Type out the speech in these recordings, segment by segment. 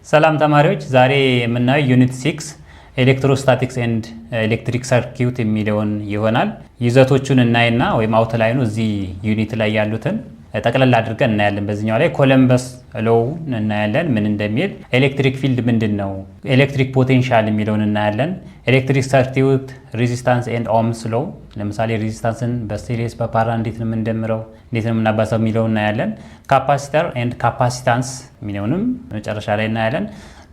ሰላም ተማሪዎች ዛሬ የምናየው ዩኒት 6 ኤሌክትሮስታቲክስ ኤንድ ኤሌክትሪክ ሰርኪዩት የሚለውን ይሆናል። ይዘቶቹን እናይና ወይም አውትላይኑ እዚህ ዩኒት ላይ ያሉትን ጠቅለል አድርገን እናያለን። በዚህኛው ላይ ኮሎምበስ ሎው እናያለን ምን እንደሚል፣ ኤሌክትሪክ ፊልድ ምንድነው፣ ኤሌክትሪክ ፖቴንሻል የሚለውን እናያለን። ኤሌክትሪክ ሰርኪዩት ሬዚስታንስ ኤንድ ኦምስ ሎው፣ ለምሳሌ ሬዚስታንስን በሲሪስ በፓራ እንዴት ነው የምንደምረው፣ እንዴት ነው የምናባዛው የሚለውን እናያለን። ካፓሲተር ኤንድ ካፓሲታንስ የሚለውንም መጨረሻ ላይ እናያለን።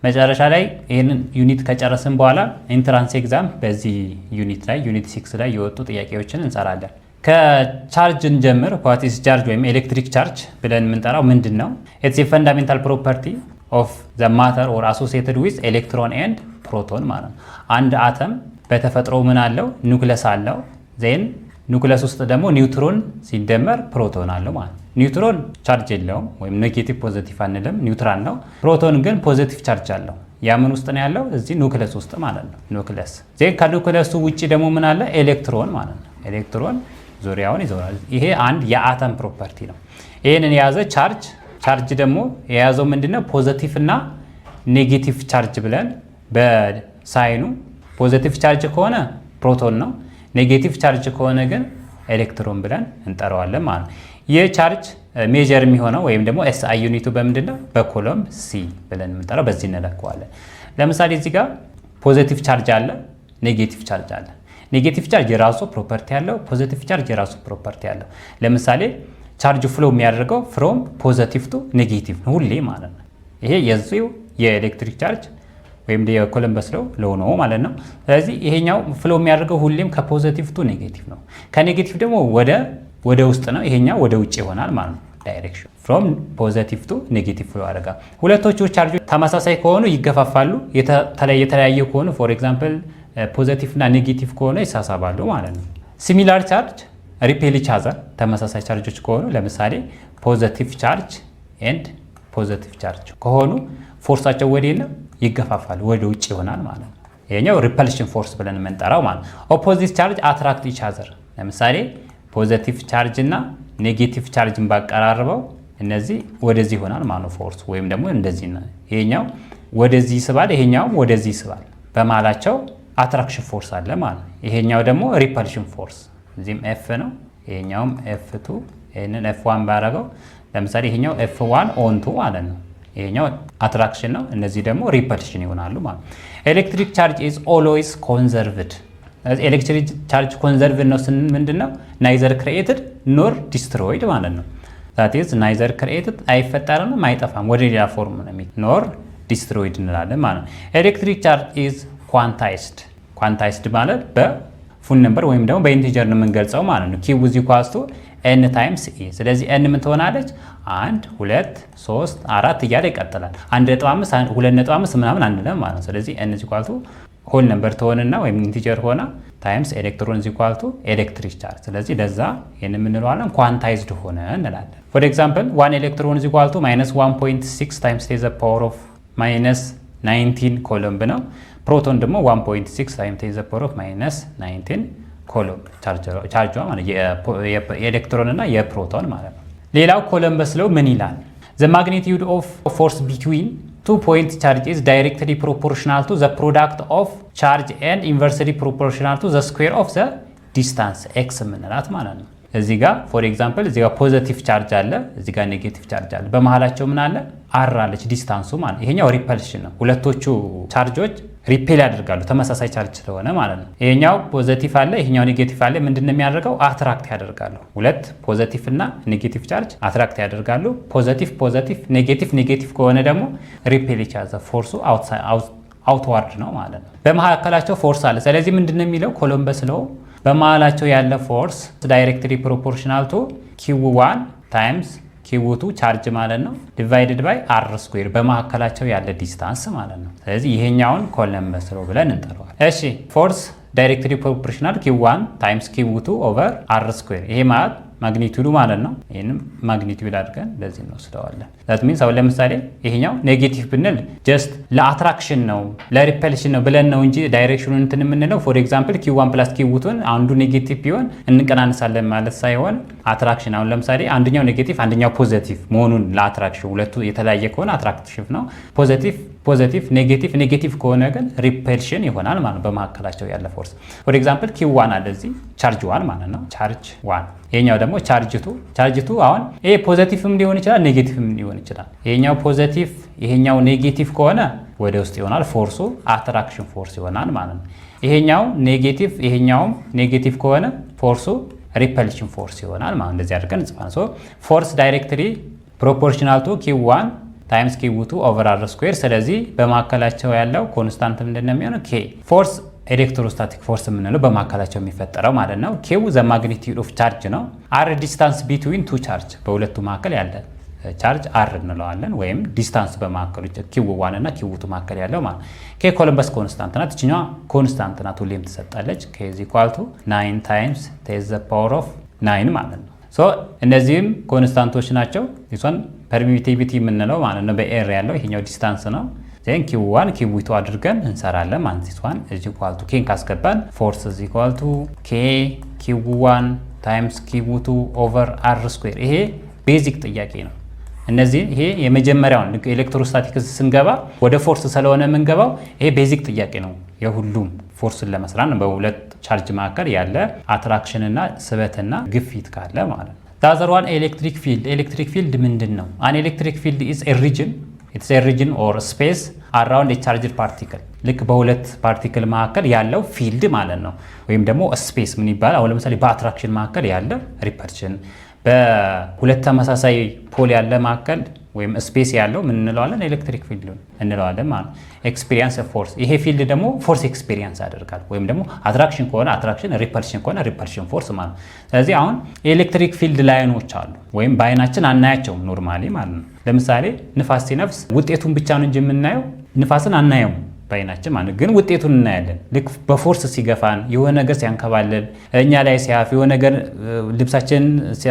መጨረሻ ላይ ይህንን ዩኒት ከጨረስን በኋላ ኢንትራንስ ኤግዛም በዚህ ዩኒት ላይ ዩኒት 6 ላይ የወጡ ጥያቄዎችን እንሰራለን። ከቻርጅ እንጀምር። ዋት ኢዝ ቻርጅ ወይም ኤሌክትሪክ ቻርጅ ብለን የምንጠራው ምንድን ነው? ኢትስ ኤ ፈንዳሜንታል ፕሮፐርቲ ኦፍ ዘ ማተር ኦር አሶሲኤትድ ዊዝ ኤሌክትሮን ኤንድ ፕሮቶን ማለት ነው። አንድ አተም በተፈጥሮ ምን አለው? ኒውክለስ አለው። ዜን ኒውክለስ ውስጥ ደግሞ ኒውትሮን ሲደመር ፕሮቶን አለው ማለት ነው። ኒውትሮን ቻርጅ የለውም ወይም ኔጌቲቭ ፖዚቲቭ አንልም፣ ኒውትራል ነው። ፕሮቶን ግን ፖዚቲቭ ቻርጅ አለው። ያ ምን ውስጥ ነው ያለው? እዚህ ኒውክለስ ውስጥ ማለት ነው። ኒውክለስ ዜን ከኒውክለሱ ውጪ ደግሞ ምን አለ? ኤሌክትሮን ማለት ነው። ኤሌክትሮን ዙሪያውን ይዞራል። ይሄ አንድ የአተም ፕሮፐርቲ ነው። ይሄንን የያዘ ቻርጅ ደግሞ የያዘው ምንድነው? ፖዚቲቭ እና ኔጌቲቭ ቻርጅ ብለን በሳይኑ ፖዚቲቭ ቻርጅ ከሆነ ፕሮቶን ነው፣ ኔጌቲቭ ቻርጅ ከሆነ ግን ኤሌክትሮን ብለን እንጠራዋለን ማለት ነው። ይህ ቻርጅ ሜጀር የሚሆነው ወይም ደግሞ ኤስአይ ዩኒቱ በምንድነው? በኮሎም ሲ ብለን የምንጠራው በዚህ እንለካዋለን። ለምሳሌ እዚህ ጋር ፖዚቲቭ ቻርጅ አለ፣ ኔጌቲቭ ቻርጅ አለ። ኔጌቲቭ ቻርጅ የራሱ ፕሮፐርቲ ያለው፣ ፖዚቲቭ ቻርጅ የራሱ ፕሮፐርቲ ያለው። ለምሳሌ ቻርጅ ፍሎ የሚያደርገው ፍሮም ፖዚቲቭ ቱ ኔጌቲቭ ነው ሁሌ ማለት ነው። ይሄ የዚሁ የኤሌክትሪክ ቻርጅ ወይም የኮሎምበስ ሎው ነው ማለት ነው። ስለዚህ ይሄኛው ፍሎ የሚያደርገው ሁሌም ከፖዚቲቭ ቱ ኔጌቲቭ ነው። ከኔጌቲቭ ደግሞ ወደ ውስጥ ነው፣ ይሄኛው ወደ ውጭ ይሆናል ማለት ነው። ዳይሬክሽን ፍሮም ፖዚቲቭ ቱ ኔጌቲቭ ፍሎ ያደርጋል። ሁለቶቹ ቻርጆች ተመሳሳይ ከሆኑ ይገፋፋሉ። የተለያየ ከሆኑ ፎር ኤግዛምፕል ፖዚቲቭ እና ኔጌቲቭ ከሆነ ይሳሳባሉ ማለት ነው። ሲሚላር ቻርጅ ሪፔል ኢች አዘር፣ ተመሳሳይ ቻርጆች ከሆኑ ለምሳሌ ፖዚቲቭ ቻርጅ ኤንድ ፖዚቲቭ ቻርጅ ከሆኑ ፎርሳቸው ወደ የለም ይገፋፋሉ፣ ወደ ውጭ ይሆናል ማለት ነው። ይሄኛው ሪፐልሽን ፎርስ ብለን የምንጠራው ማለት ነው። ኦፖዚት ቻርጅ አትራክት ኢች አዘር፣ ለምሳሌ ፖዚቲቭ ቻርጅ እና ኔጌቲቭ ቻርጅን ባቀራርበው እነዚህ ወደዚህ ይሆናል ማለት ነው ፎርስ፣ ወይም ደግሞ እንደዚህ ነው። ይሄኛው ወደዚህ ይስባል፣ ይሄኛው ወደዚህ ይስባል። በመሃላቸው አትራክሽን ፎርስ አለ ማለት ነው። ይሄኛው ደግሞ ሪፐልሽን ፎርስ፣ እዚህም ኤፍ ነው፣ ይሄኛውም ኤፍ2፣ ይሄንን ኤፍ1 ባረገው ለምሳሌ ይሄኛው ኤፍ1 ኦን2 ማለት ነው። ይሄኛው አትራክሽን ነው፣ እነዚህ ደግሞ ሪፐልሽን ይሆናሉ ማለት ነው። ኤሌክትሪክ ቻርጅ ኢዝ ኦልዌይስ ኮንዘርቭድ። ኤሌክትሪክ ቻርጅ ኮንዘርቭድ ነው ስንል ምንድነው? ናይዘር ክሪኤትድ ኖር ዲስትሮይድ ማለት ነው። ዛት ኢዝ ናይዘር ክሪኤትድ አይፈጠርም አይጠፋም፣ ወደ ሌላ ፎርም ነው ኖር ዲስትሮይድ እንላለን ማለት ነው። ኤሌክትሪክ ቻርጅ ኢዝ ኳንታይዝድ ማለት በፉል ነምበር ወይም ደግሞ በኢንቲጀር ነው የምንገልጸው ማለት ነው። ኪው ዚ ኳስቱ ኤን ታይምስ ኢ። ስለዚህ ኤን ምን ትሆናለች? 1 2 3 4 እያለ ይቀጥላል። 1.5 2.5 ምናምን አንልም ማለት ነው። ስለዚህ ኤን ዚ ኳስቱ ሆል ነምበር ትሆንና ወይም ኢንቲጀር ሆና ታይምስ ኤሌክትሮን ዚ ኳስቱ ኤሌክትሪክ ቻርጅ። ስለዚህ ለዛ ይሄን የምንለዋለን ኳንታይዝድ ሆነ እንላለን። ፎር ኤግዛምፕል 1 ኤሌክትሮን ዚ ኳስቱ -1.6 ታይምስ ቴዘ ፓወር ኦፍ -19 ኮሎምብ ነው። ፕሮቶን ደግሞ 1.6 ታይምስ ቴን ዘ ፓወር ኦፍ -19 ኮሎምብ ቻርጇ ማለት የኤሌክትሮን እና የፕሮቶን ማለት ነው። ሌላው ኮሎምበስ ሎው ምን ይላል? ዘ ማግኒቲዩድ ኦፍ ፎርስ ቢትዊን ቱ ፖይንት ቻርጅ ኢዝ ዳይሬክትሊ ፕሮፖርሽናል ቱ ዘ ፕሮዳክት ኦፍ ቻርጅ ኤንድ ኢንቨርስሊ ፕሮፖርሽናል ቱ ዘ ስኩዌር ኦፍ ዘ ዲስታንስ ኤክስ የምንላት ማለት ነው። እዚህ ጋር ፎር ኤግዛምፕል እዚህ ጋር ፖዚቲቭ ቻርጅ አለ፣ እዚህ ጋር ኔጌቲቭ ቻርጅ አለ። በመሃላቸው ምን አለ? አር አለች፣ ዲስታንሱ ማለት ይሄኛው ሪፐልሽን ነው። ሁለቶቹ ቻርጆች ሪፔል ያደርጋሉ ተመሳሳይ ቻርጅ ስለሆነ ማለት ነው። ይሄኛው ፖዚቲቭ አለ፣ ይሄኛው ኔጌቲቭ አለ። ምንድነው የሚያደርገው? አትራክት ያደርጋሉ። ሁለት ፖዚቲቭ እና ኔጌቲቭ ቻርጅ አትራክት ያደርጋሉ። ፖዚቲቭ ኔጌቲቭ ከሆነ ደግሞ ሪፔል ይቻላል። ፎርሱ አውትዋርድ ነው ማለት ነው። በመሃከላቸው ፎርስ አለ። ስለዚህ ምንድነው የሚለው ኮሎምበስ ሎው በመሃላቸው ያለ ፎርስ ዳይሬክትሊ ፕሮፖርሽናል ቱ ኪው1 ታይምስ ኪው2 ቻርጅ ማለት ነው ዲቫይድድ ባይ አር ስኩዌር በመሃከላቸው ያለ ዲስታንስ ማለት ነው። ስለዚህ ይሄኛውን ኮሎምበስ ሎው ብለን እንጠራዋለን። እሺ ፎርስ ዳይሬክትሊ ፕሮፖርሽናል ኪው1 ታይምስ ኪው2 ኦቨር አር ስኩዌር፣ ይሄ ማለት ማግኒቲዩዱ ማለት ነው። ይሄንም ማግኒቲዩድ አድርገን እንደዚህ እንወስደዋለን። ዛት ሚንስ አሁን ለምሳሌ ይሄኛው ኔጌቲቭ ብንል ጀስት ለአትራክሽን ነው ለሪፐልሽን ነው ብለን ነው እንጂ ዳይሬክሽኑን እንትን የምንለው ፎር ኤግዛምፕል ኪው1 ፕላስ ኪው2 አንዱ ኔጌቲቭ ቢሆን እንቀናነሳለን ማለት ሳይሆን አትራክሽን አሁን ለምሳሌ አንደኛው ኔጌቲቭ አንደኛው ፖዚቲቭ መሆኑን ለአትራክሽን ሁለቱ የተለያየ ከሆነ አትራክቲቭ ነው። ፖዚቲቭ ኔጌቲቭ ከሆነ ግን ሪፐልሽን ይሆናል ማለት ነው በመካከላቸው ያለ ፎርስ። ፎር ኤግዛምፕል ኪው1 አለ እዚህ ቻርጅ 1 ማለት ነው ቻርጅ 1 ይሄኛው ደግሞ ቻርጅ 2 አሁን ይሄ ፖዚቲቭም ሊሆን ይችላል ኔጌቲቭም ሊሆን ይችላል። ይሄኛው ፖዚቲቭ ይሄኛው ኔጌቲቭ ከሆነ ወደ ውስጥ ይሆናል ፎርሱ አትራክሽን ፎርስ ይሆናል ማለት ነው። ይሄኛው ኔጌቲቭ ይሄኛውም ኔጌቲቭ ከሆነ ፎርሱ ሪፐልሽን ፎርስ ይሆናል ማለት እንደዚህ አድርገን እንጽፋለን። ሶ ፎርስ ዳይሬክትሊ ፕሮፖርሽናል ቱ ኪው1 ታይምስ ኪው2 ኦቨር አር ስኩዌር። ስለዚህ በማካከላቸው ያለው ኮንስታንት ምንድን ነው የሚሆነው? ኬ ፎርስ ኤሌክትሮስታቲክ ፎርስ የምንለው በማካከላቸው የሚፈጠረው ማለት ነው። ኬው ዘ ማግኒቲዩድ ኦፍ ቻርጅ ነው። አር ዲስታንስ ቢትዊን ቱ ቻርጅ በሁለቱ መካከል ያለ ቻርጅ አር እንለዋለን፣ ወይም ዲስታንስ በማካከሉ ኪው1 እና ኪው2 መካከል ያለው ማለት ነው። ኬ ኮሎምበስ ኮንስታንት ናት። እችኛዋ ኮንስታንት ናት፣ ሁሌም ትሰጣለች። ኬ ኢዝ ኢኳል ቱ 9 ታይምስ 10 ዘ ፓወር ኦፍ 9 ማለት ነው። ሶ እነዚህም ኮንስታንቶች ናቸው። ዲስዋን ፐርሚቲቪቲ የምንለው ማለት ነው በኤር ያለው ይሄኛው ዲስታንስ ነው። ዜን ኪው1 ኪው2 አድርገን እንሰራለን ማለት ዲስዋን ኢዝ ኢኳል ቱ ኬን ካስገባን ፎርስ ኢዝ ኢኳል ቱ ኬ ኪው1 ታይምስ ኪው2 ኦቨር አር ስኩዌር። ይሄ ቤዚክ ጥያቄ ነው። እነዚህ ይሄ የመጀመሪያውን ኤሌክትሮስታቲክስ ስንገባ ወደ ፎርስ ስለሆነ የምንገባው ይሄ ቤዚክ ጥያቄ ነው። የሁሉም ፎርስን ለመስራት ነው በሁለት ቻርጅ መካከል ያለ አትራክሽን እና ስበትና ግፊት ካለ ማለት ነው። ዛዘርዋን ኤሌክትሪክ ፊልድ ምንድን ነው? አን ኤሌክትሪክ ፊልድ ኢዝ ኤ ሪጅን ኢትስ ኤ ሪጅን ኦር ስፔስ አራውንድ ኤ ቻርጅድ ፓርቲክል። ልክ በሁለት ፓርቲክል መካከል ያለው ፊልድ ማለት ነው። ወይም ደግሞ ስፔስ ምን ይባላል? አሁን ለምሳሌ በአትራክሽን መካከል ያለ ሪፐልሽን፣ በሁለት ተመሳሳይ ፖል ያለ መካከል ወይም ስፔስ ያለው ምን እንለዋለን? ኤሌክትሪክ ፊልድ እንለዋለን ማለት ነው። ኤክስፒሪየንስ ፎርስ፣ ይሄ ፊልድ ደግሞ ፎርስ ኤክስፒሪየንስ ያደርጋል። ወይም ደግሞ አትራክሽን ከሆነ አትራክሽን፣ ሪፐልሽን ከሆነ ሪፐልሽን ፎርስ ማለት ነው። ስለዚህ አሁን የኤሌክትሪክ ፊልድ ላይኖች አሉ፣ ወይም በአይናችን አናያቸውም ኖርማሊ ማለት ነው። ለምሳሌ ንፋስ ሲነፍስ ውጤቱን ብቻ ነው እንጂ የምናየው ንፋስን አናየውም በአይናችን ማለት ግን ውጤቱን እናያለን። ልክ በፎርስ ሲገፋን፣ የሆነ ነገር ሲያንከባልል፣ እኛ ላይ ሲያፍ፣ የሆነ ነገር ልብሳችን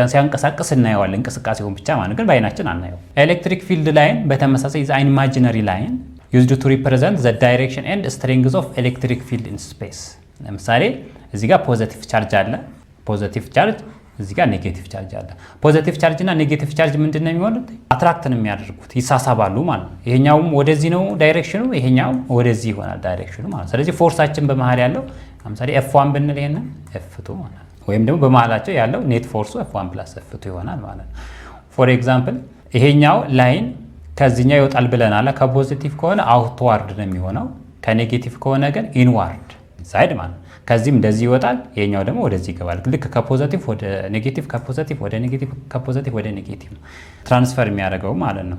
ሲያንቀሳቅስ እናየዋለን፣ እንቅስቃሴውን ብቻ ማለት ግን በአይናችን አናየው። ኤሌክትሪክ ፊልድ ላይን በተመሳሳይ ኢዝ አን ኢማጂነሪ ላይን ዩዝድ ቱ ሪፕሬዘንት ዘ ዳይሬክሽን ኤንድ ስትሬንግዝ ኦፍ ኤሌክትሪክ ፊልድ ኢን ስፔስ። ለምሳሌ እዚህ ጋር ፖዚቲቭ ቻርጅ አለ፣ ፖዚቲቭ ቻርጅ እዚህ ጋር ኔጌቲቭ ቻርጅ አለ። ፖዚቲቭ ቻርጅ እና ኔጌቲቭ ቻርጅ ምንድን ነው የሚሆኑት? አትራክትን የሚያደርጉት ይሳሳባሉ ማለት ነው። ይሄኛውም ወደዚህ ነው ዳይሬክሽኑ፣ ይሄኛውም ወደዚህ ይሆናል ዳይሬክሽኑ ማለት ነው። ስለዚህ ፎርሳችን በመሃል ያለው ለምሳሌ F1 ብንል ይሄንን F2 ማለት ነው። ወይም ደግሞ በመሃላቸው ያለው ኔት ፎርሱ F1 ፕላስ F2 ይሆናል ማለት ነው። ፎር ኤግዛምፕል ይሄኛው ላይን ከዚህኛው ይወጣል ብለናል። ከፖዚቲቭ ከሆነ አውትዋርድ ነው የሚሆነው፣ ከኔጌቲቭ ከሆነ ግን ኢንዋርድ ሳይድ ማለት ነው። ከዚህም እንደዚህ ይወጣል፣ ይሄኛው ደግሞ ወደዚህ ይገባል። ልክ ከፖዚቲቭ ወደ ኔጌቲቭ፣ ከፖዚቲቭ ወደ ኔጌቲቭ፣ ከፖዚቲቭ ወደ ኔጌቲቭ ትራንስፈር የሚያደርገው ማለት ነው።